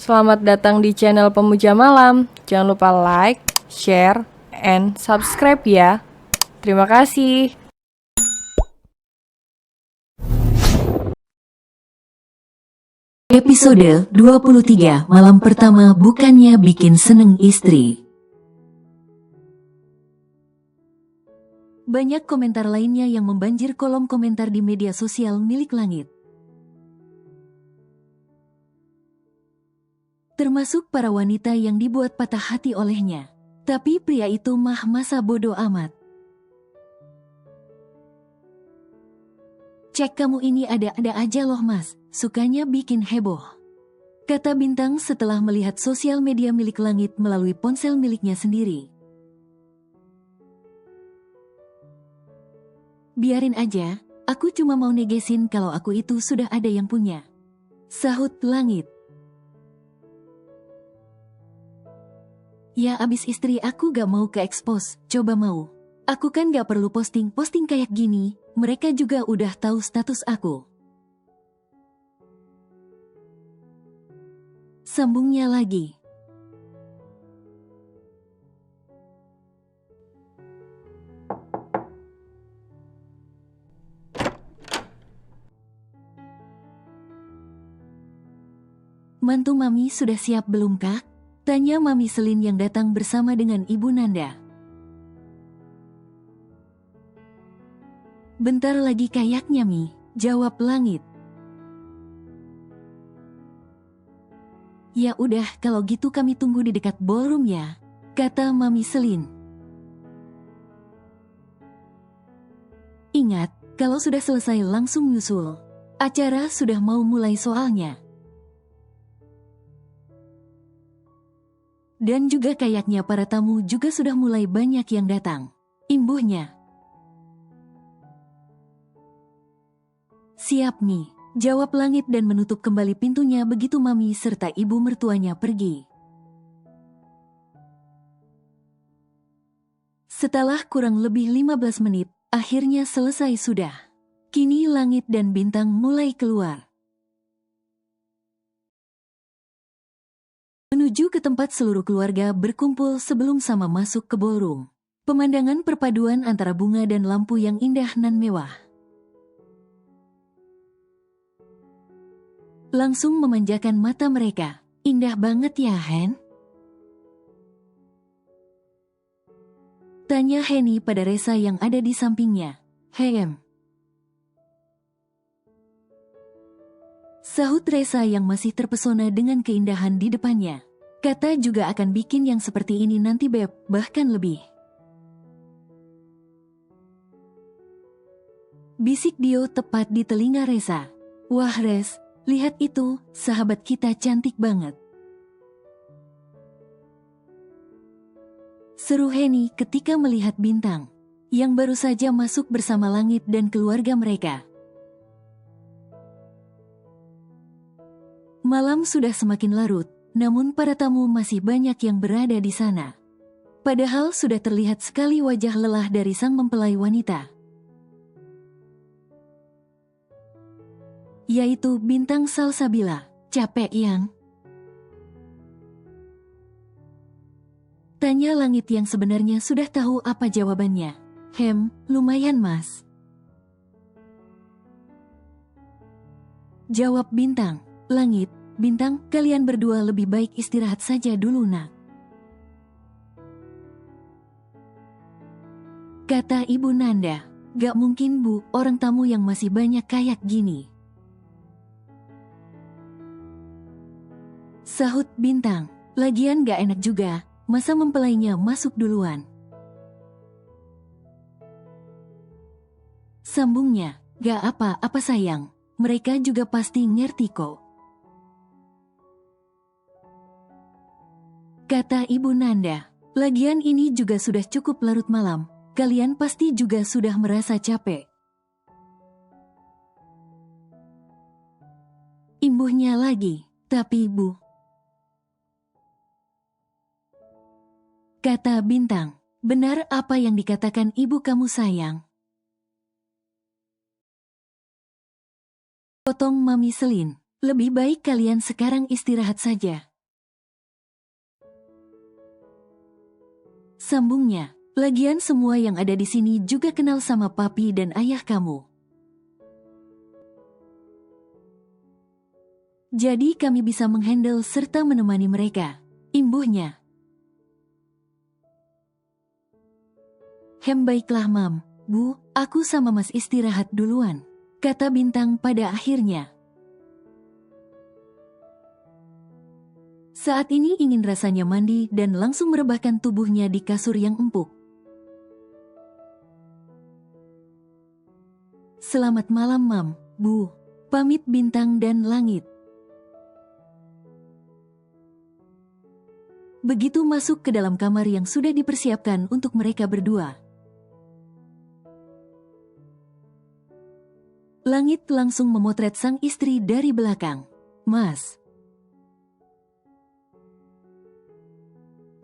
Selamat datang di channel Pemuja Malam. Jangan lupa like, share, and subscribe ya. Terima kasih. Episode 23, malam pertama bukannya bikin seneng istri. Banyak komentar lainnya yang membanjir kolom komentar di media sosial milik Langit. Termasuk para wanita yang dibuat patah hati olehnya. Tapi pria itu mah masa bodoh amat. Cek kamu ini ada-ada aja loh mas, sukanya bikin heboh. Kata Bintang setelah melihat sosial media milik Langit melalui ponsel miliknya sendiri. Biarin aja, aku cuma mau negesin kalau aku itu sudah ada yang punya. Sahut Langit. Ya abis istri aku gak mau ke-expose, coba mau. Aku kan gak perlu posting kayak gini, mereka juga udah tahu status aku. Sambungnya lagi. Mantu Mami sudah siap belum kah? Tanya Mami Selin yang datang bersama dengan Ibu Nanda. Bentar lagi kayaknya Mi, jawab Langit. Ya udah kalau gitu kami tunggu di dekat ballroom ya, kata Mami Selin. Ingat, kalau sudah selesai langsung nyusul. Acara sudah mau mulai soalnya. Dan juga kayaknya para tamu juga sudah mulai banyak yang datang. Imbuhnya. Siap Mi, jawab Langit dan menutup kembali pintunya begitu Mami serta ibu mertuanya pergi. Setelah kurang lebih 15 menit, akhirnya selesai sudah. Kini Langit dan Bintang mulai keluar. Menuju ke tempat seluruh keluarga berkumpul sebelum sama masuk ke ballroom. Pemandangan perpaduan antara bunga dan lampu yang indah nan mewah. Langsung memanjakan mata mereka. Indah banget ya Hen? Tanya Henny pada Resa yang ada di sampingnya. Hem. Sahut Resa yang masih terpesona dengan keindahan di depannya. Kata juga akan bikin yang seperti ini nanti beb, bahkan lebih. Bisik Dio tepat di telinga Resa. Wah Res, lihat itu, sahabat kita cantik banget. Seru Henny ketika melihat Bintang, yang baru saja masuk bersama Langit dan keluarga mereka. Malam sudah semakin larut, namun para tamu masih banyak yang berada di sana. Padahal sudah terlihat sekali wajah lelah dari sang mempelai wanita. Yaitu Bintang Salsabila. Capek yang? Tanya Langit yang sebenarnya sudah tahu apa jawabannya. Lumayan mas. Jawab Bintang. Langit, Bintang, kalian berdua lebih baik istirahat saja dulu nak. Kata Ibu Nanda. Gak mungkin bu, orang tamu yang masih banyak kayak gini. Sahut Bintang. Lagian gak enak juga, masa mempelainya masuk duluan. Sambungnya. Gak apa-apa sayang, mereka juga pasti ngerti kok. Kata Ibu Nanda, lagian ini juga sudah cukup larut malam, kalian pasti juga sudah merasa capek. Imbuhnya lagi, tapi Bu. Kata Bintang, benar apa yang dikatakan ibu kamu sayang. Potong Mami Selin, lebih baik kalian sekarang istirahat saja. Sambungnya, lagian semua yang ada di sini juga kenal sama papi dan ayah kamu. Jadi kami bisa menghandle serta menemani mereka, imbuhnya. Baiklah Mam, Bu, aku sama Mas istirahat duluan, kata Bintang pada akhirnya. Saat ini ingin rasanya mandi dan langsung merebahkan tubuhnya di kasur yang empuk. Selamat malam Mam, Bu, pamit Bintang dan Langit. Begitu masuk ke dalam kamar yang sudah dipersiapkan untuk mereka berdua, Langit langsung memotret sang istri dari belakang. Mas,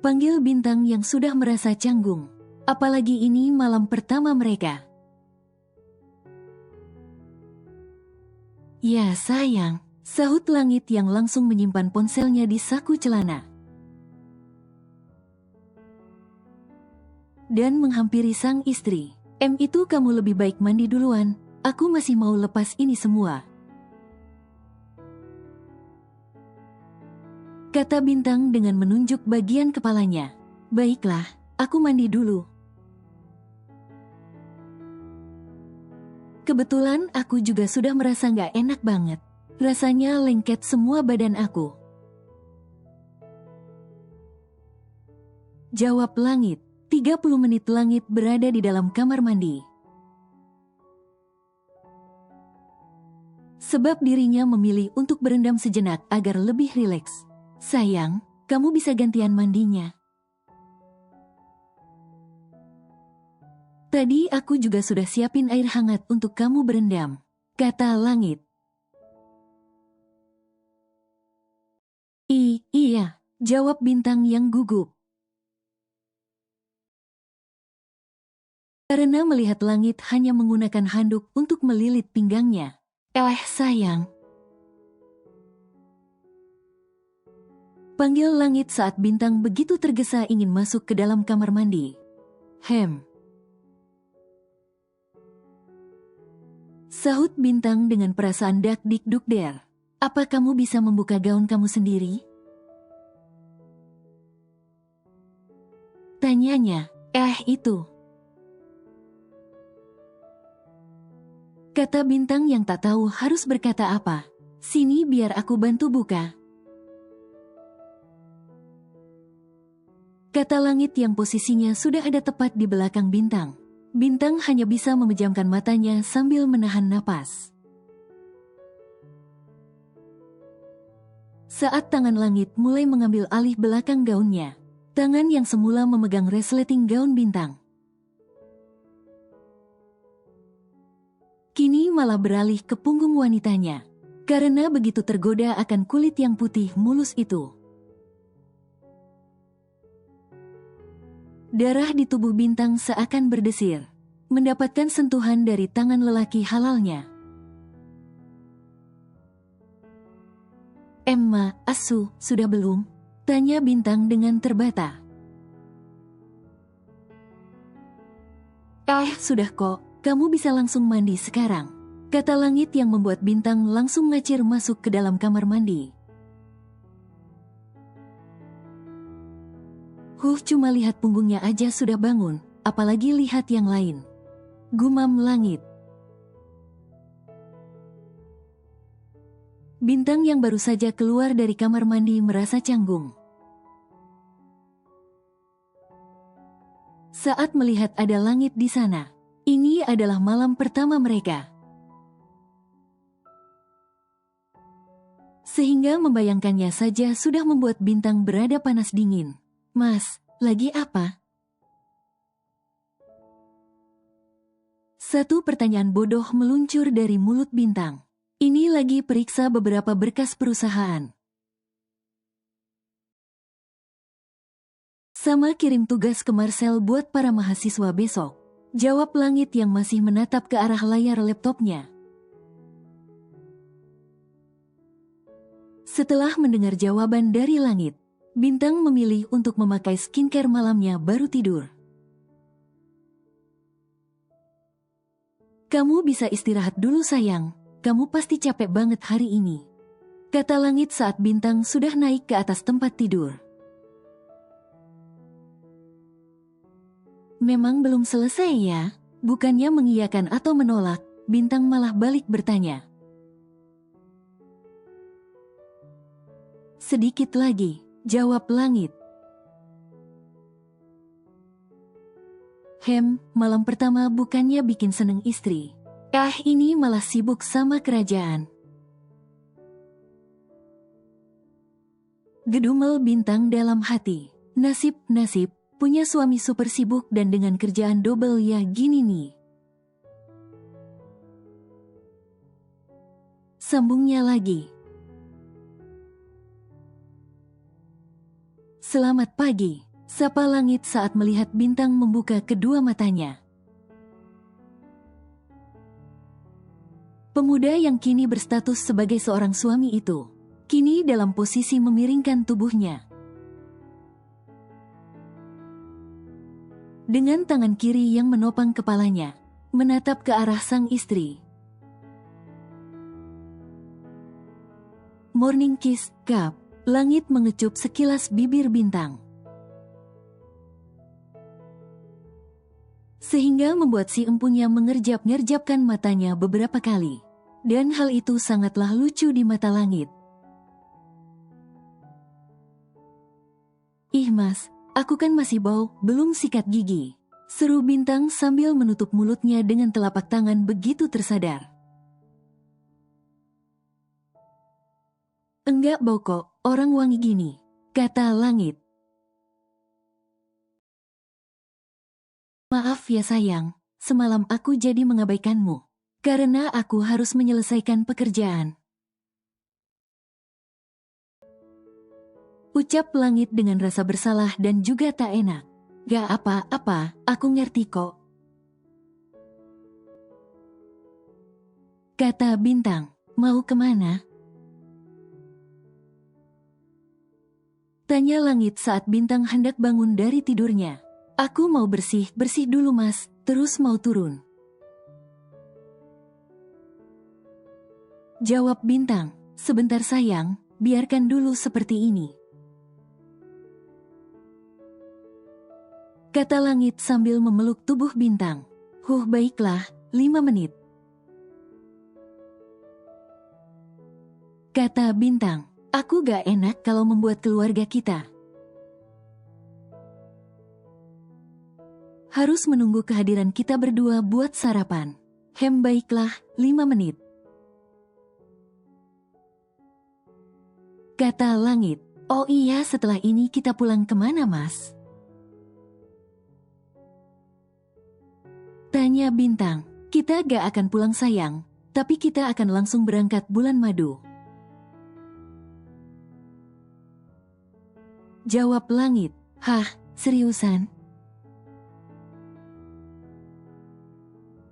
panggil Bintang yang sudah merasa canggung. Apalagi ini malam pertama mereka. Ya sayang, sahut Langit yang langsung menyimpan ponselnya di saku celana. Dan menghampiri sang istri. Itu kamu lebih baik mandi duluan, aku masih mau lepas ini semua, kata Bintang dengan menunjuk bagian kepalanya. Baiklah, aku mandi dulu. Kebetulan aku juga sudah merasa gak enak banget. Rasanya lengket semua badan aku, jawab Langit. 30 menit Langit berada di dalam kamar mandi. Sebab dirinya memilih untuk berendam sejenak agar lebih rileks. Sayang, kamu bisa gantian mandinya. Tadi aku juga sudah siapin air hangat untuk kamu berendam, kata Langit. Iya, jawab Bintang yang gugup. Karena melihat Langit hanya menggunakan handuk untuk melilit pinggangnya. Sayang, panggil Langit saat Bintang begitu tergesa ingin masuk ke dalam kamar mandi. Sahut Bintang dengan perasaan dak dik duk der. Apa kamu bisa membuka gaun kamu sendiri? Tanyanya. Itu, kata Bintang yang tak tahu harus berkata apa. Sini biar aku bantu buka, kata Langit yang posisinya sudah ada tepat di belakang Bintang. Bintang hanya bisa memejamkan matanya sambil menahan napas. Saat tangan Langit mulai mengambil alih belakang gaunnya, tangan yang semula memegang resleting gaun Bintang kini malah beralih ke punggung wanitanya, karena begitu tergoda akan kulit yang putih mulus itu. Darah di tubuh Bintang seakan berdesir, mendapatkan sentuhan dari tangan lelaki halalnya. Emma, asu, sudah belum? Tanya Bintang dengan terbata. Sudah kok. Kamu bisa langsung mandi sekarang, kata Langit yang membuat Bintang langsung ngacir masuk ke dalam kamar mandi. Cuma lihat punggungnya aja sudah bangun, apalagi lihat yang lain, gumam Langit. Bintang yang baru saja keluar dari kamar mandi merasa canggung saat melihat ada Langit di sana. Ini adalah malam pertama mereka, sehingga membayangkannya saja sudah membuat Bintang berada panas dingin. Mas, lagi apa? Satu pertanyaan bodoh meluncur dari mulut Bintang. Ini lagi periksa beberapa berkas perusahaan. Sama kirim tugas ke Marcel buat para mahasiswa besok, jawab Langit yang masih menatap ke arah layar laptopnya. Setelah mendengar jawaban dari Langit, Bintang memilih untuk memakai skincare malamnya baru tidur. Kamu bisa istirahat dulu sayang, kamu pasti capek banget hari ini, kata langit saat Bintang sudah naik ke atas tempat tidur. Memang belum selesai ya? Bukannya mengiyakan atau menolak, Bintang malah balik bertanya. Sedikit lagi, jawab langit. Malam pertama bukannya bikin seneng istri. Ini malah sibuk sama kerajaan. Gedumel Bintang dalam hati. Nasib, punya suami super sibuk dan dengan kerjaan double ya gini nih. Sambungnya lagi. Selamat pagi, sapa langit saat melihat Bintang membuka kedua matanya. Pemuda yang kini berstatus sebagai seorang suami itu, kini dalam posisi memiringkan tubuhnya. Dengan tangan kiri yang menopang kepalanya, menatap ke arah sang istri. Morning kiss, Kap. Langit mengecup sekilas bibir Bintang. Sehingga membuat si empunya mengerjap-ngerjapkan matanya beberapa kali. Dan hal itu sangatlah lucu di mata langit. Ih mas, aku kan masih bau, belum sikat gigi. Seru Bintang sambil menutup mulutnya dengan telapak tangan begitu tersadar. Enggak bau kok, orang wangi gini, kata langit. Maaf ya sayang, semalam aku jadi mengabaikanmu. Karena aku harus menyelesaikan pekerjaan. Ucap langit dengan rasa bersalah dan juga tak enak. Gak apa-apa, aku ngerti kok. Kata Bintang, mau kemana? Tanya langit saat Bintang hendak bangun dari tidurnya. Aku mau bersih dulu mas, terus mau turun. Jawab Bintang, sebentar sayang, biarkan dulu seperti ini. Kata langit sambil memeluk tubuh Bintang. Baiklah, 5 menit. Kata Bintang, aku gak enak kalau membuat keluarga kita harus menunggu kehadiran kita berdua buat sarapan. Baiklah, 5 menit. Kata langit, oh iya setelah ini kita pulang kemana mas? Tanya Bintang, kita gak akan pulang sayang, tapi kita akan langsung berangkat bulan madu. Jawab langit, hah, seriusan?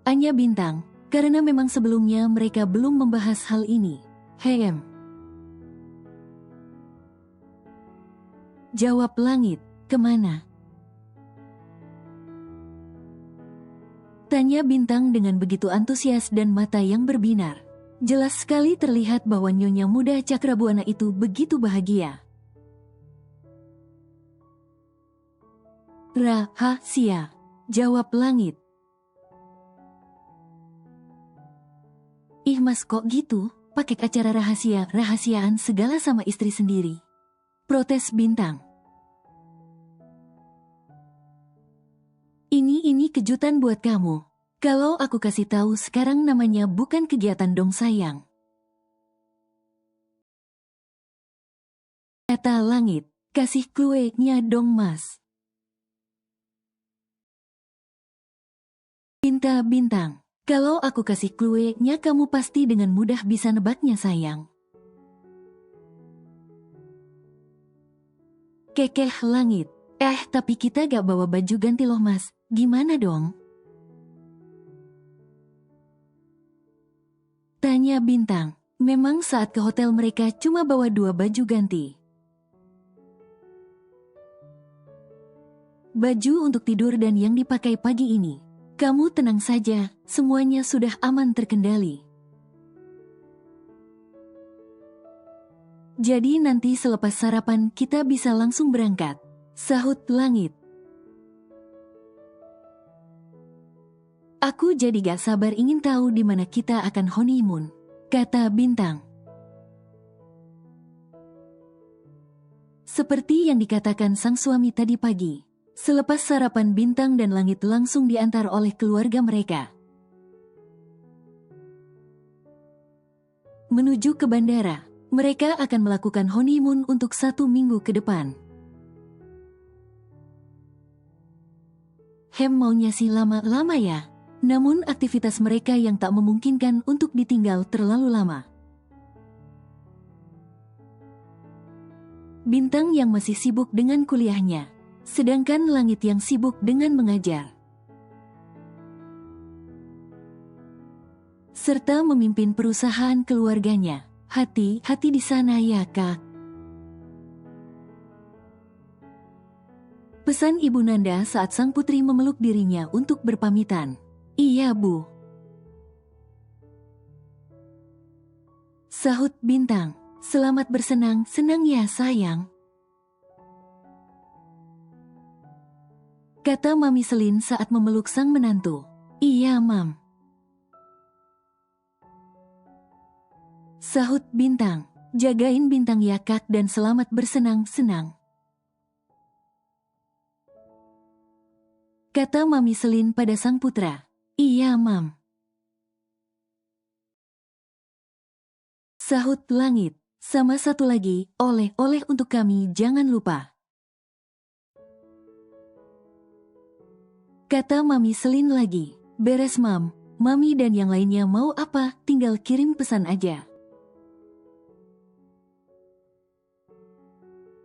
Tanya Bintang, karena memang sebelumnya mereka belum membahas hal ini. Jawab langit, kemana? Tanya Bintang dengan begitu antusias dan mata yang berbinar. Jelas sekali terlihat bahwa nyonya muda Cakrabuana itu begitu bahagia. Rahasia, jawab langit. Ih mas kok gitu, pakai acara rahasiaan segala sama istri sendiri. Protes Bintang. Ini kejutan buat kamu. Kalau aku kasih tahu sekarang namanya bukan kegiatan dong sayang. Kata langit, kasih clue-nya dong mas. Pinta Bintang, kalau aku kasih clue-nya kamu pasti dengan mudah bisa nebaknya sayang. Kekeh langit, tapi kita gak bawa baju ganti loh mas, gimana dong? Tanya Bintang, memang saat ke hotel mereka cuma bawa 2 baju ganti. baju untuk tidur dan yang dipakai pagi ini. Kamu tenang saja, semuanya sudah aman terkendali. Jadi nanti selepas sarapan kita bisa langsung berangkat, sahut Langit. Aku jadi gak sabar ingin tahu di mana kita akan honeymoon, kata Bintang. Seperti yang dikatakan sang suami tadi pagi, selepas sarapan Bintang dan Langit langsung diantar oleh keluarga mereka menuju ke bandara. Mereka akan melakukan honeymoon untuk 1 minggu ke depan. Maunya sih lama-lama ya. Namun aktivitas mereka yang tak memungkinkan untuk ditinggal terlalu lama. Bintang yang masih sibuk dengan kuliahnya, sedangkan Langit yang sibuk dengan mengajar. Serta memimpin perusahaan keluarganya. Hati-hati di sana ya, Kak. Pesan Ibu Nanda saat sang putri memeluk dirinya untuk berpamitan. Iya, Bu. Sahut Bintang. Selamat bersenang-senang ya, sayang. Kata Mami Selin saat memeluk sang menantu. Iya, Mam. Sahut Bintang, jagain Bintang ya Kak dan selamat bersenang-senang. Kata Mami Selin pada sang putra. Iya, Mam. Sahut Langit, sama satu lagi, oleh-oleh untuk kami jangan lupa. Kata Mami Selin lagi. Beres, Mam. Mami dan yang lainnya mau apa, tinggal kirim pesan aja.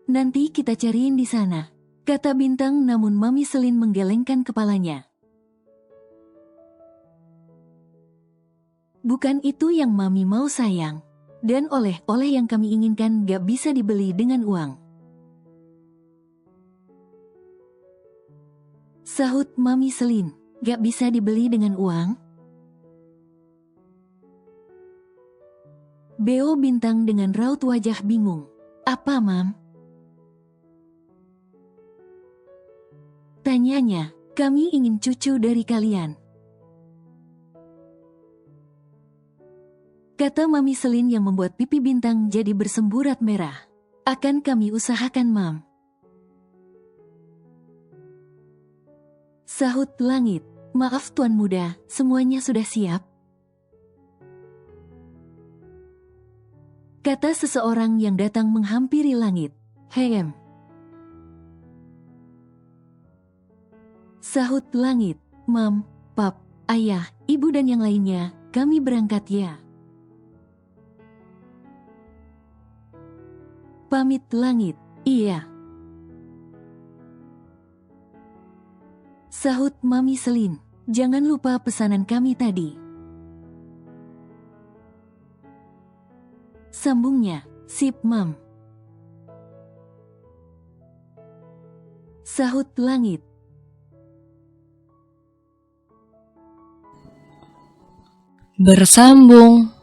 Nanti kita cariin di sana, kata Bintang namun Mami Selin menggelengkan kepalanya. Bukan itu yang Mami mau sayang. Dan oleh-oleh yang kami inginkan gak bisa dibeli dengan uang. Sahut Mami Selin, gak bisa dibeli dengan uang? Beo Bintang dengan raut wajah bingung. Apa, Mam? Tanyanya, kami ingin cucu dari kalian. Kata Mami Selin yang membuat pipi Bintang jadi bersemburat merah. Akan kami usahakan, Mam. Sahut Langit, maaf Tuan Muda, semuanya sudah siap. Kata seseorang yang datang menghampiri Langit. Hem. Sahut Langit, Mam, Pap, Ayah, Ibu dan yang lainnya, kami berangkat ya. Pamit Langit, iya. Sahut Mami Selin, jangan lupa pesanan kami tadi. Sambungnya, sip Mam. Sahut Langit. Bersambung.